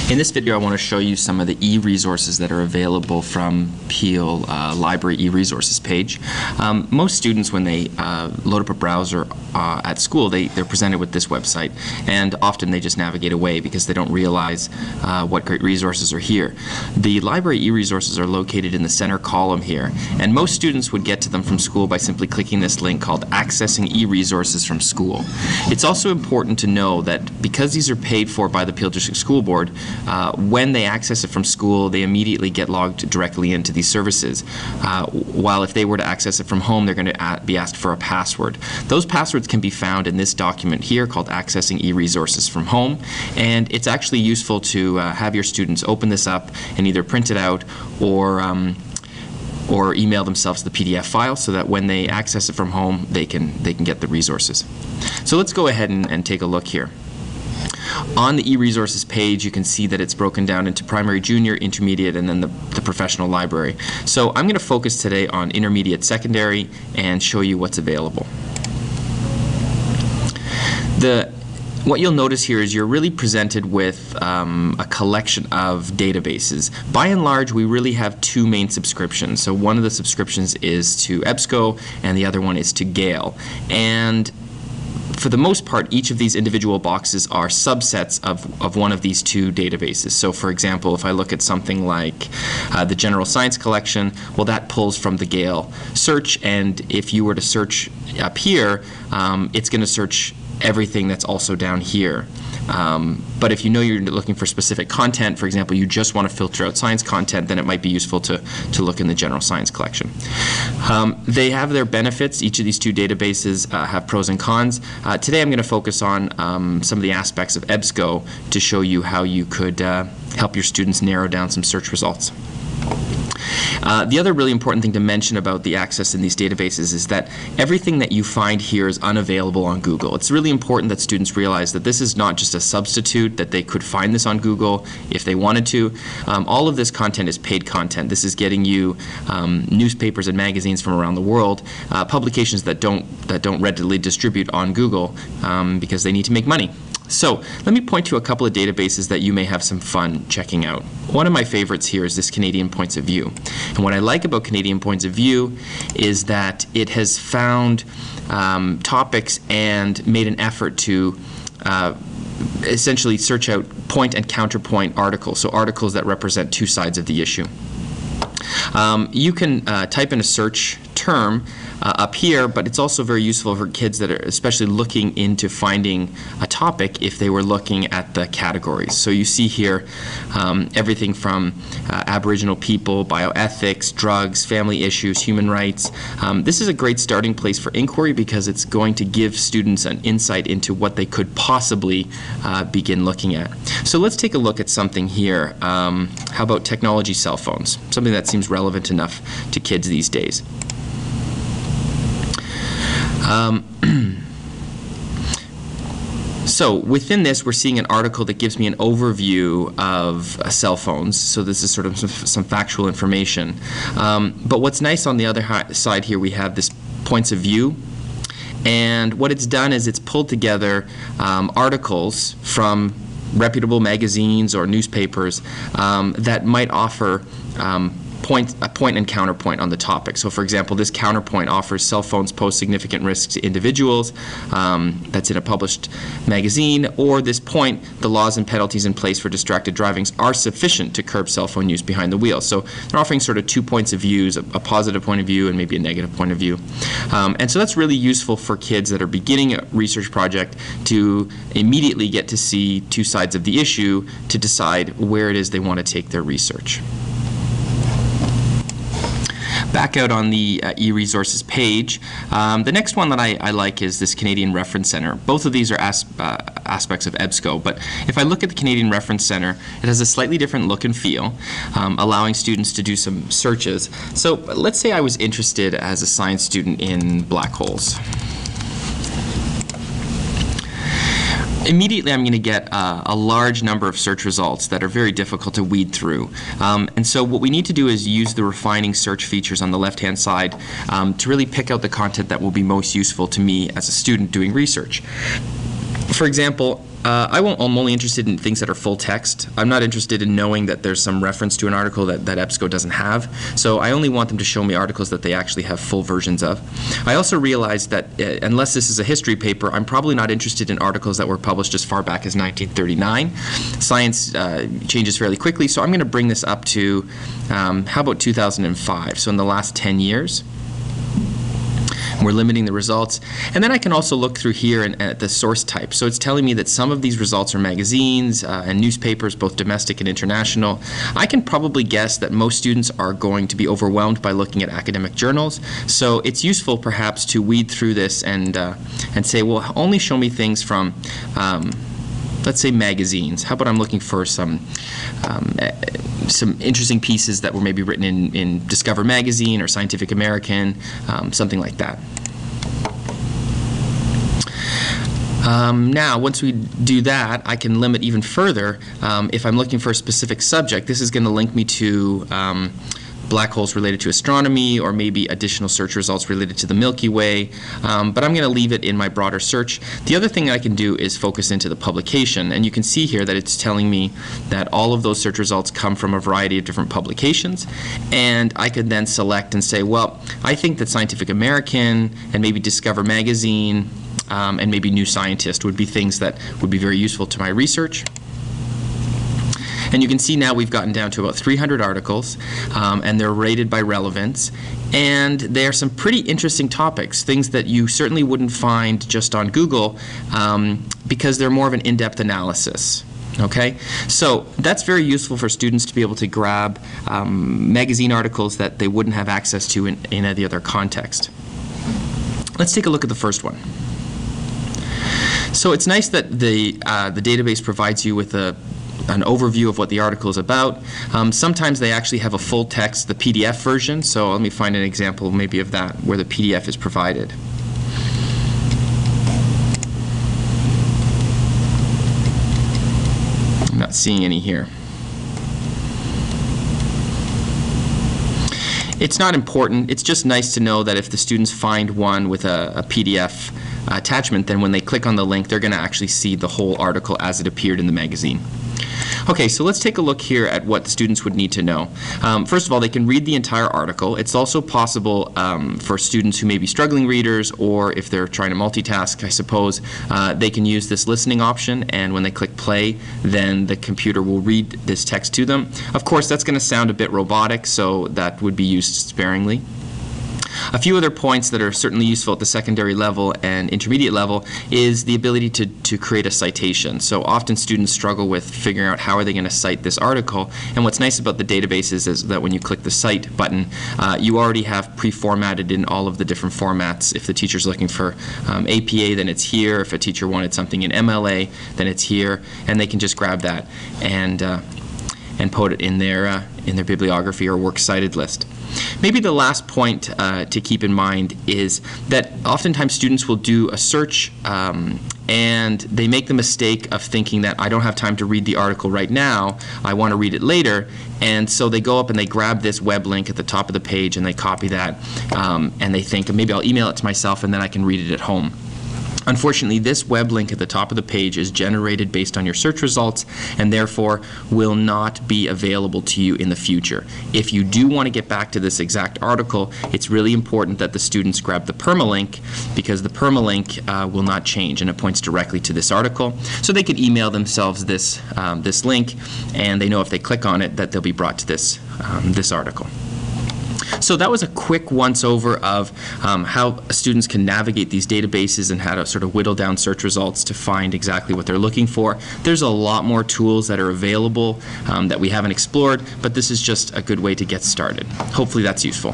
In this video, I want to show you some of the e-resources that are available from Peel Library e-resources page. Most students, when they load up a browser at school, they're presented with this website, and often they just navigate away because they don't realize what great resources are here. The library e-resources are located in the center column here, and most students would get to them from school by simply clicking this link called Accessing e-resources from School. It's also important to know that because these are paid for by the Peel District School Board, when they access it from school, they immediately get logged directly into these services. While if they were to access it from home, they're going to be asked for a password. Those passwords can be found in this document here called Accessing e-resources from Home, and it's actually useful to have your students open this up and either print it out or email themselves the PDF file so that when they access it from home, they can get the resources. So let's go ahead and take a look here. On the e-resources page, you can see that it's broken down into primary, junior, intermediate, and then the professional library. So I'm going to focus today on intermediate secondary and show you what's available. What you'll notice here is you're really presented with a collection of databases. By and large, we really have two main subscriptions. So one of the subscriptions is to EBSCO and the other one is to Gale. And for the most part, each of these individual boxes are subsets of one of these two databases. So for example, if I look at something like the General Science Collection, well, that pulls from the Gale search, and if you were to search up here, it's going to search everything that's also down here. But if you know you're looking for specific content, for example, you just want to filter out science content, then it might be useful to look in the General Science Collection. They have their benefits. Each of these two databases have pros and cons. Today I'm going to focus on some of the aspects of EBSCO to show you how you could help your students narrow down some search results. The other really important thing to mention about the access in these databases is that everything that you find here is unavailable on Google. It's really important that students realize that this is not just a substitute, that they could find this on Google if they wanted to. All of this content is paid content. This is getting you newspapers and magazines from around the world, publications that don't readily distribute on Google because they need to make money. So let me point to a couple of databases that you may have some fun checking out. One of my favorites here is this Canadian Points of View. And what I like about Canadian Points of View is that it has found topics and made an effort to essentially search out point and counterpoint articles, so articles that represent two sides of the issue. You can type in a search term up here, but it's also very useful for kids that are especially looking into finding a topic if they were looking at the categories. So you see here everything from Aboriginal people, bioethics, drugs, family issues, human rights. This is a great starting place for inquiry because it's going to give students an insight into what they could possibly begin looking at. So let's take a look at something here. How about technology cell phones? Something that seems relevant enough to kids these days. So within this, we're seeing an article that gives me an overview of cell phones. So this is sort of some factual information. But what's nice on the other side here, we have this points of view. And what it's done is it's pulled together articles from reputable magazines or newspapers that might offer a point and counterpoint on the topic. So for example, this counterpoint offers cell phones pose significant risks to individuals. That's in a published magazine. Or this point, the laws and penalties in place for distracted driving are sufficient to curb cell phone use behind the wheel. So they're offering sort of two points of view, a positive point of view and maybe a negative point of view. And so that's really useful for kids that are beginning a research project to immediately get to see two sides of the issue to decide where it is they want to take their research. Back out on the e-resources page, the next one that I like is this Canadian Reference Center. Both of these are aspects of EBSCO, but if I look at the Canadian Reference Center, it has a slightly different look and feel, allowing students to do some searches. So let's say I was interested as a science student in black holes. Immediately I'm going to get a large number of search results that are very difficult to weed through. And so what we need to do is use the refining search features on the left-hand side to really pick out the content that will be most useful to me as a student doing research. For example, I'm only interested in things that are full text. I'm not interested in knowing that there's some reference to an article that EBSCO doesn't have. So I only want them to show me articles that they actually have full versions of. I also realize that unless this is a history paper, I'm probably not interested in articles that were published as far back as 1939. Science changes fairly quickly, so I'm going to bring this up to, how about 2005? So in the last 10 years. We're limiting the results. And then I can also look through here at the source type. So it's telling me that some of these results are magazines and newspapers, both domestic and international. I can probably guess that most students are going to be overwhelmed by looking at academic journals. So it's useful perhaps to weed through this and say, well, only show me things from let's say magazines. How about I'm looking for some interesting pieces that were maybe written in Discover Magazine or Scientific American, something like that. Now, once we do that, I can limit even further. If I'm looking for a specific subject, this is going to link me to black holes related to astronomy, or maybe additional search results related to the Milky Way, but I'm going to leave it in my broader search. The other thing I can do is focus into the publication, and you can see here that it's telling me that all of those search results come from a variety of different publications, and I could then select and say, well, I think that Scientific American and maybe Discover Magazine and maybe New Scientist would be things that would be very useful to my research. And you can see now we've gotten down to about 300 articles, and they're rated by relevance. And they are some pretty interesting topics, things that you certainly wouldn't find just on Google, because they're more of an in-depth analysis. Okay, so that's very useful for students to be able to grab magazine articles that they wouldn't have access to in any other context. Let's take a look at the first one. So it's nice that the database provides you with an overview of what the article is about. Sometimes they actually have a full text, the PDF version, so let me find an example maybe of that where the PDF is provided. I'm not seeing any here. It's not important. It's just nice to know that if the students find one with a PDF attachment, then when they click on the link, they're going to actually see the whole article as it appeared in the magazine. Okay, so let's take a look here at what the students would need to know. First of all, they can read the entire article. It's also possible for students who may be struggling readers, or if they're trying to multitask, I suppose, they can use this listening option, and when they click play, then the computer will read this text to them. Of course, that's going to sound a bit robotic, so that would be used sparingly. A few other points that are certainly useful at the secondary level and intermediate level is the ability to create a citation. So often students struggle with figuring out how are they going to cite this article, and what's nice about the databases is that when you click the Cite button, you already have pre-formatted in all of the different formats. If the teacher's looking for APA, then it's here. If a teacher wanted something in MLA, then it's here, and they can just grab that and put it in their bibliography or works cited list. Maybe the last point to keep in mind is that oftentimes students will do a search and they make the mistake of thinking that I don't have time to read the article right now, I want to read it later, and so they go up and they grab this web link at the top of the page and they copy that, and they think maybe I'll email it to myself and then I can read it at home. Unfortunately, this web link at the top of the page is generated based on your search results and therefore will not be available to you in the future. If you do want to get back to this exact article, it's really important that the students grab the permalink, because the permalink will not change and it points directly to this article. So they could email themselves this, this link, and they know if they click on it that they'll be brought to this, this article. So that was a quick once-over of how students can navigate these databases and how to sort of whittle down search results to find exactly what they're looking for. There's a lot more tools that are available that we haven't explored, but this is just a good way to get started. Hopefully that's useful.